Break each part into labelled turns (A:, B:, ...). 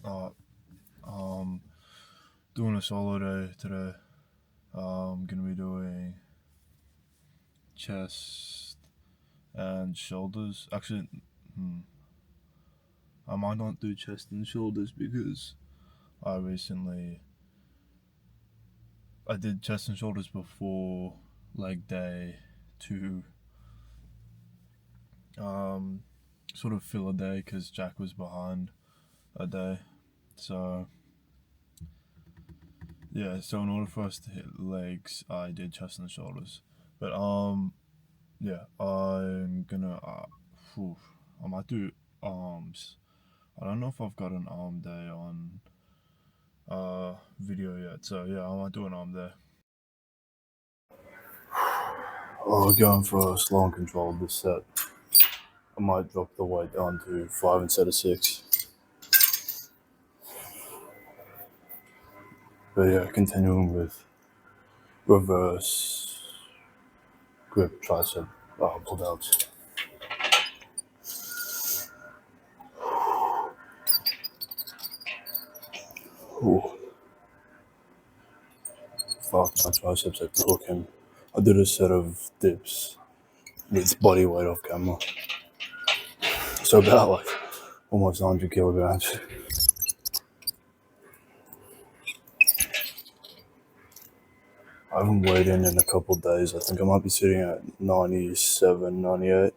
A: Uh, um, doing a solo day today. Gonna be doing chest and shoulders. Actually, I might not do chest and shoulders because I recently I did chest and shoulders before leg day to sort of fill a day because Jack was behind a day. So yeah, so in order for us to hit legs, I did chest and shoulders. But yeah, I might do arms. I don't know if I've got an arm day on video yet. So yeah, I might do an arm day. Oh, going for a slow and controlled this set. I might drop the weight down to 5 instead of 6. But yeah, continuing with reverse grip tricep pull downs. Ooh, fuck, my triceps are cooking. I did a set of dips with body weight off camera. So about like almost 100 kilograms. I haven't weighed in a couple of days. I think I might be sitting at 97, 98.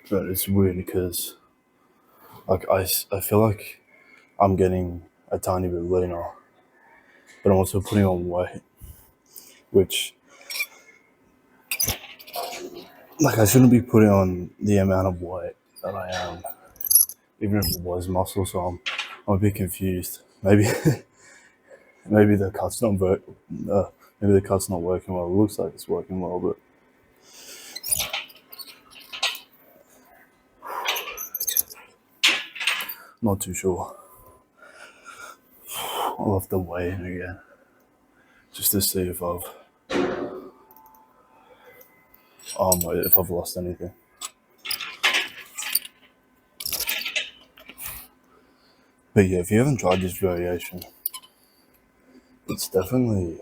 A: But it's weird because like I feel like I'm getting a tiny bit leaner, but I'm also putting on weight, which like I shouldn't be putting on the amount of weight that I am, even if it was muscle. So I'm a bit confused. Maybe maybe the cut's not maybe the cut's not working well. It looks like it's working well, but not too sure. I'll have to weigh in again just to see if I've lost anything. But yeah, if you haven't tried this variation, it's definitely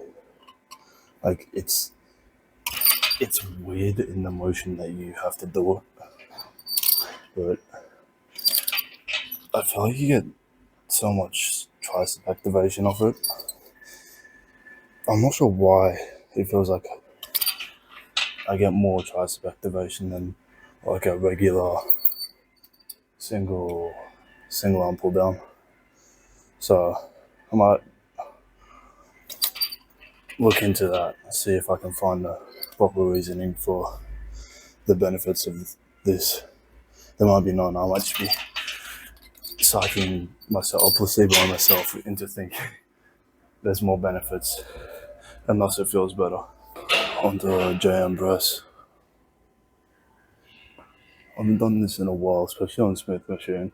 A: like it's weird in the motion that you have to do it, but I feel like you get so much tricep activation off it. I'm not sure why it feels like I get more tricep activation than like a regular single arm pull down. So I might look into that, see if I can find the proper reasoning for the benefits of this. There might be none. I might just be psyching myself or placeboing myself into thinking there's more benefits, unless it feels better. Onto a JM press. I haven't done this in a while, especially on Smith machine.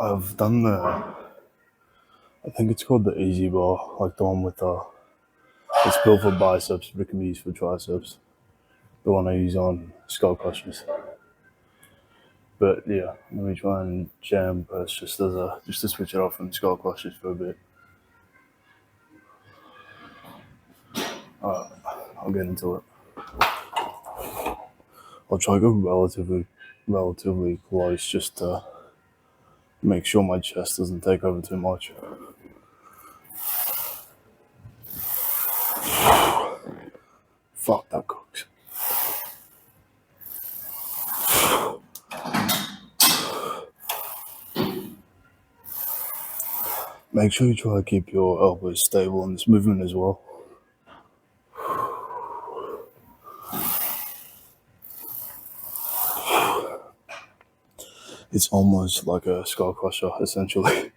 A: I've done I think it's called the Easy Bar, like the one with it's built for biceps, but it can be used for triceps. The one I use on skull crushers. But yeah, let me try and jam press just to switch it off from skull crushers for a bit. Alright, I'll get into it. I'll try to go relatively close just to make sure my chest doesn't take over too much. Fuck, that cooks. Make sure you try to keep your elbows stable in this movement as well. It's almost like a skull crusher, essentially.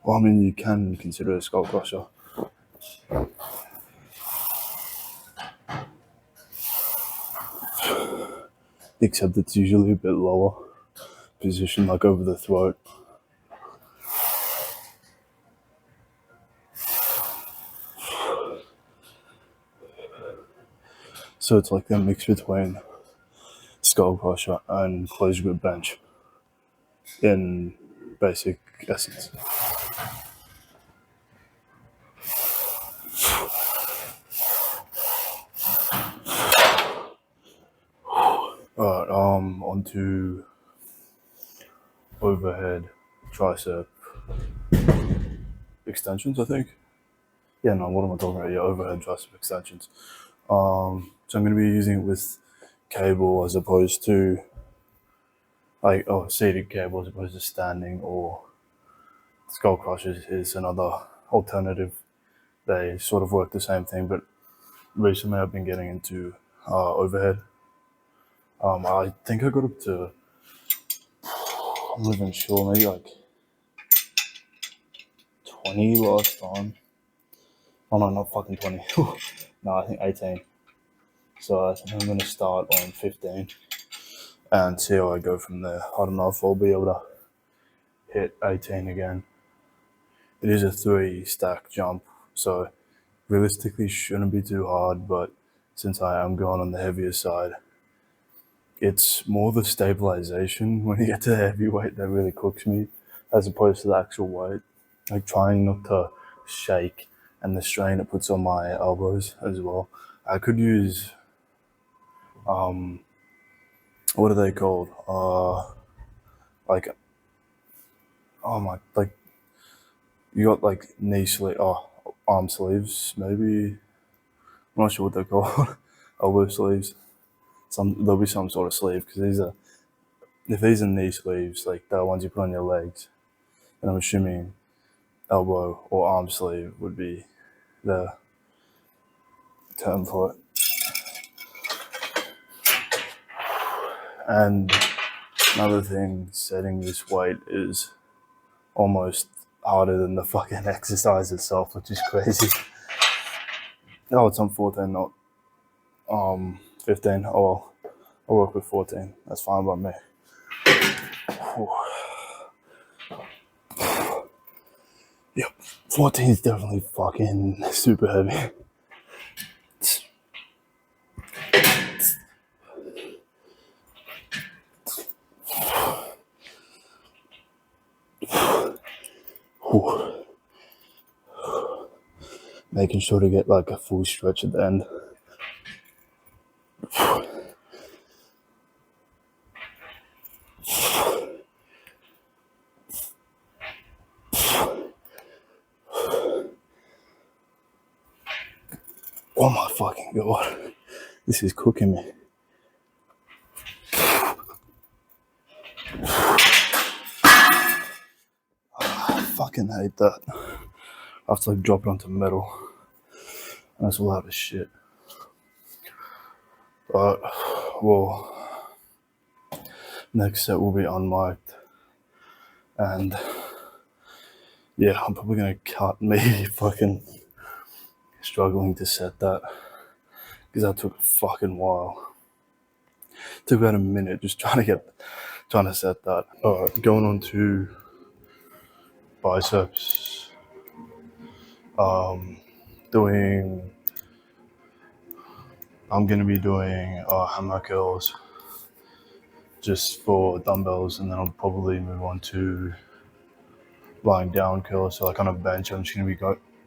A: Well, I mean, you can consider it a skull crusher. Except it's usually a bit lower, positioned like over the throat. So it's like the mix between skull crusher and closed grip bench in basic essence. Alright, on to overhead tricep extensions, I think. Yeah, no, what am I talking about? Yeah, overhead tricep extensions. So I'm going to be using it with cable as opposed to seated cable as opposed to standing, or skull crushers is another alternative. They sort of work the same thing, but recently I've been getting into overhead. I think I got up to, I'm not even sure, maybe like 20 last time. Oh no, not fucking 20. No, I think 18. So I think I'm going to start on 15 and see how I go from there. I don't know if I'll be able to hit 18 again. It is a 3 stack jump, so realistically shouldn't be too hard, but since I am going on the heavier side, it's more the stabilization when you get to the heavyweight that really cooks me, as opposed to the actual weight. Like trying not to shake and the strain it puts on my elbows as well. I could use, what are they called? Like, like, you got like arm sleeves, maybe. I'm not sure what they're called. Elbow sleeves. There'll be some sort of sleeve, because if these are knee sleeves, like the ones you put on your legs, then I'm assuming elbow or arm sleeve would be the term for it. And another thing, setting this weight is almost harder than the fucking exercise itself, which is crazy. Oh, it's on 14, not 15. Oh well, I'll work with 14. That's fine by me. Yep, 14 is definitely fucking super heavy. Making sure to get like a full stretch at the end. Oh my fucking god, this is cooking me. I fucking hate that. I have to like drop it onto metal. That's a lot of shit. But, well, next set will be unmiked. And yeah, I'm probably gonna cut me fucking struggling to set that, because that took a fucking while. It took about a minute just trying to set that. Alright, going on to biceps. I'm gonna be doing hammer curls just for dumbbells, and then I'll probably move on to lying down curls. So like on a bench, I'm just gonna be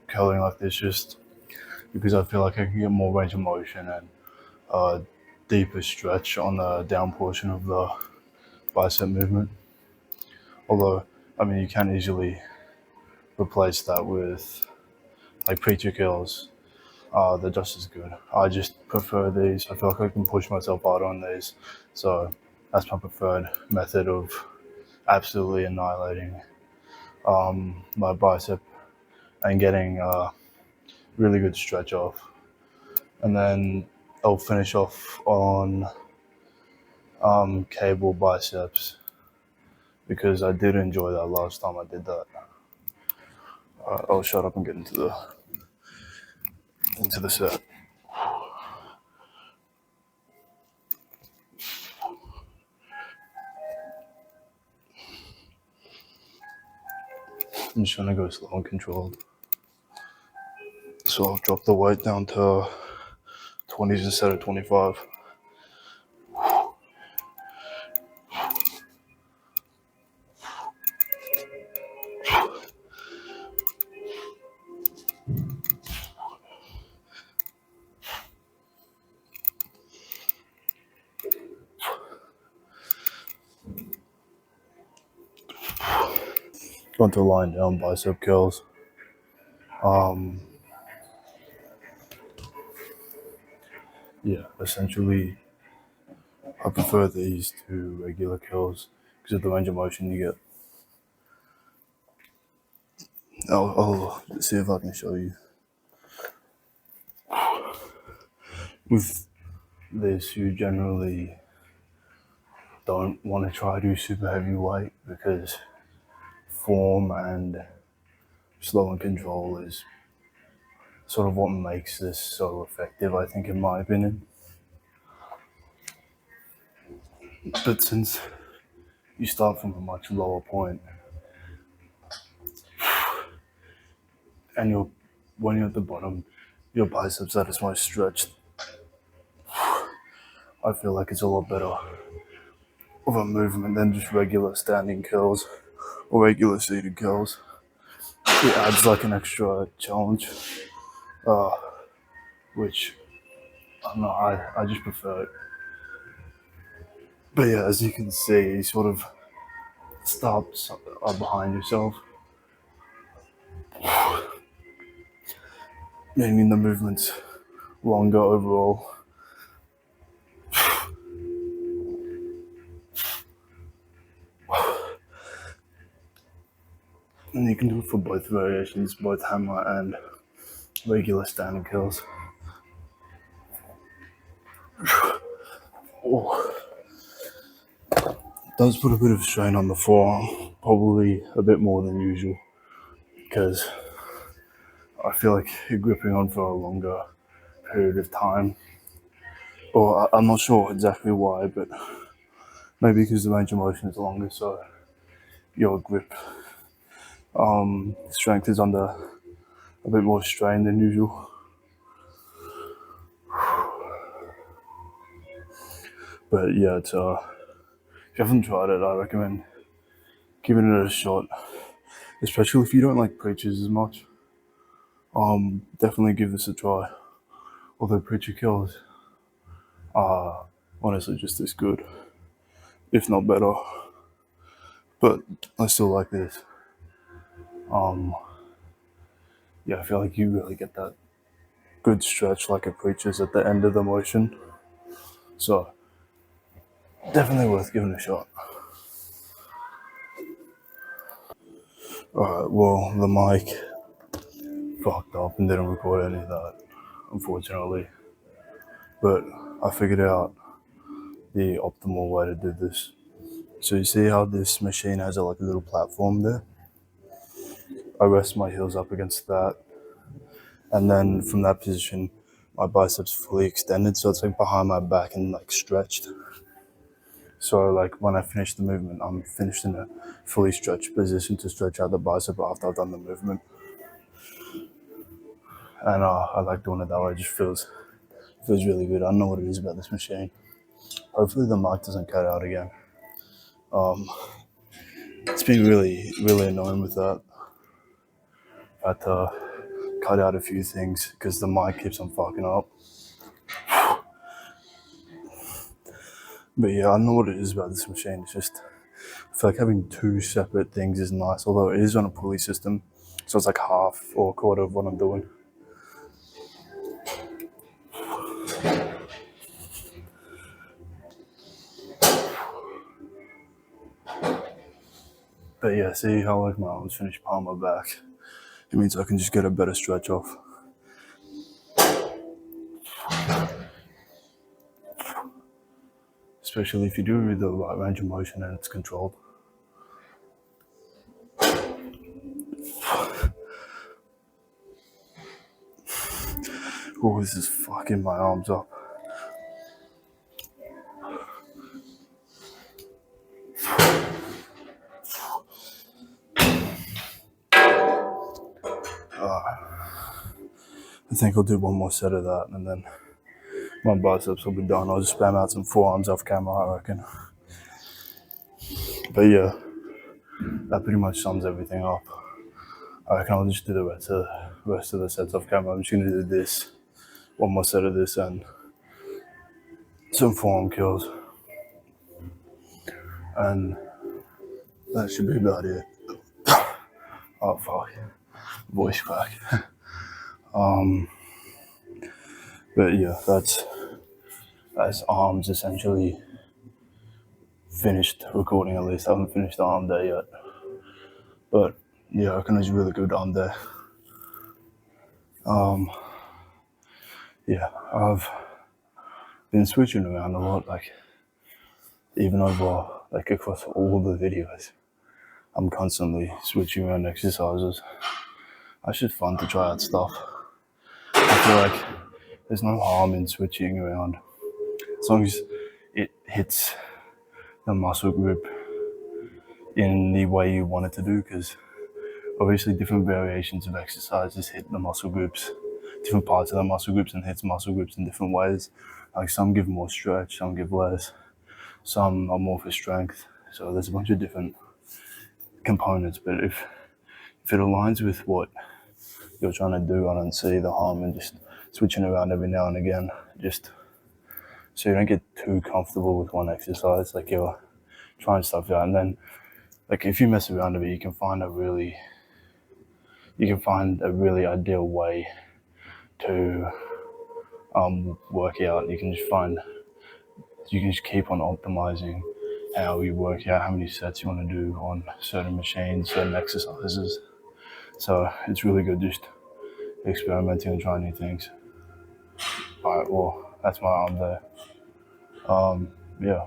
A: curling like this, just because I feel like I can get more range of motion and deeper stretch on the down portion of the bicep movement. Although, I mean, you can easily replace that with like preacher curls. They're just as good. I just prefer these. I feel like I can push myself hard on these. So that's my preferred method of absolutely annihilating my bicep and getting really good stretch off. And then I'll finish off on cable biceps, because I did enjoy that last time I did that. I'll shut up and get into the set. I'm just gonna go slow and controlled. So I'll drop the weight down to 20s instead of 25. Going to lying down bicep curls. Yeah, essentially, I prefer these to regular curls because of the range of motion you get. I'll see if I can show you. With this, you generally don't want to try to do super heavy weight because form and slow and control is sort of what makes this so effective, I think, in my opinion. But since you start from a much lower point, and when you're at the bottom, your biceps are at its most stretched, I feel like it's a lot better of a movement than just regular standing curls or regular seated curls. It adds like an extra challenge, which I just prefer it. But yeah, as you can see, you sort of stops behind yourself, meaning the movement's longer overall. And you can do it for both variations, both hammer and regular standing curls. Oh. Does put a bit of strain on the forearm, probably a bit more than usual, because I feel like you're gripping on for a longer period of time. Or I'm not sure exactly why, but maybe because the range of motion is longer, so your grip strength is under a bit more strain than usual. But yeah, it's if you haven't tried it, I recommend giving it a shot, especially if you don't like preachers as much. Definitely give this a try. Although preacher kills are honestly just as good, if not better. But I still like this. Yeah, I feel like you really get that good stretch like a preacher's at the end of the motion. So definitely worth giving a shot. Alright, well, the mic fucked up and didn't record any of that, unfortunately. But I figured out the optimal way to do this. So you see how this machine has like a little platform there? I rest my heels up against that, and then from that position, my biceps fully extended, so it's like behind my back and like stretched. So like when I finish the movement, I'm finished in a fully stretched position to stretch out the bicep after I've done the movement. And I like doing it that way. It just feels really good. I don't know what it is about this machine. Hopefully the mic doesn't cut out again. It's been really annoying with that. I had to cut out a few things because the mic keeps on fucking up. But yeah, I don't know what it is about this machine. It's just, I feel like having two separate things is nice, although it is on a pulley system. So it's like half or a quarter of what I'm doing. But yeah, see how like my arms finish behind my back. It means I can just get a better stretch off. Especially if you do the right range of motion and it's controlled. Oh, this is fucking my arms up. I think I'll do one more set of that and then my biceps will be done. I'll just spam out some forearms off camera, I reckon. But yeah, that pretty much sums everything up. I reckon I'll just do the rest of the sets off camera. I'm just gonna do this, one more set of this, and some forearm kills, and that should be about it. Oh fuck, voice crack. But yeah, that's arms essentially finished recording. At least I haven't finished the arm day yet, but yeah, I reckon it's a really good arm day. Yeah, I've been switching around a lot, like even over like across all the videos. I'm constantly switching around exercises. It's just fun to try out stuff. I feel like there's no harm in switching around as long as it hits the muscle group in the way you want it to do, because obviously different variations of exercises hit the muscle groups, different parts of the muscle groups, and hits muscle groups in different ways. Like some give more stretch, some give less, some are more for strength. So there's a bunch of different components, but if it aligns with what you're trying to do, I don't see the harm in just switching around every now and again, just so you don't get too comfortable with one exercise. Like you're trying stuff out, and then like if you mess around a bit, you can find a really ideal way to work out. You can just keep on optimizing how you work out, how many sets you want to do on certain machines, certain exercises. So it's really good just experimenting and trying new things. Alright, well, that's my arm day. Yeah.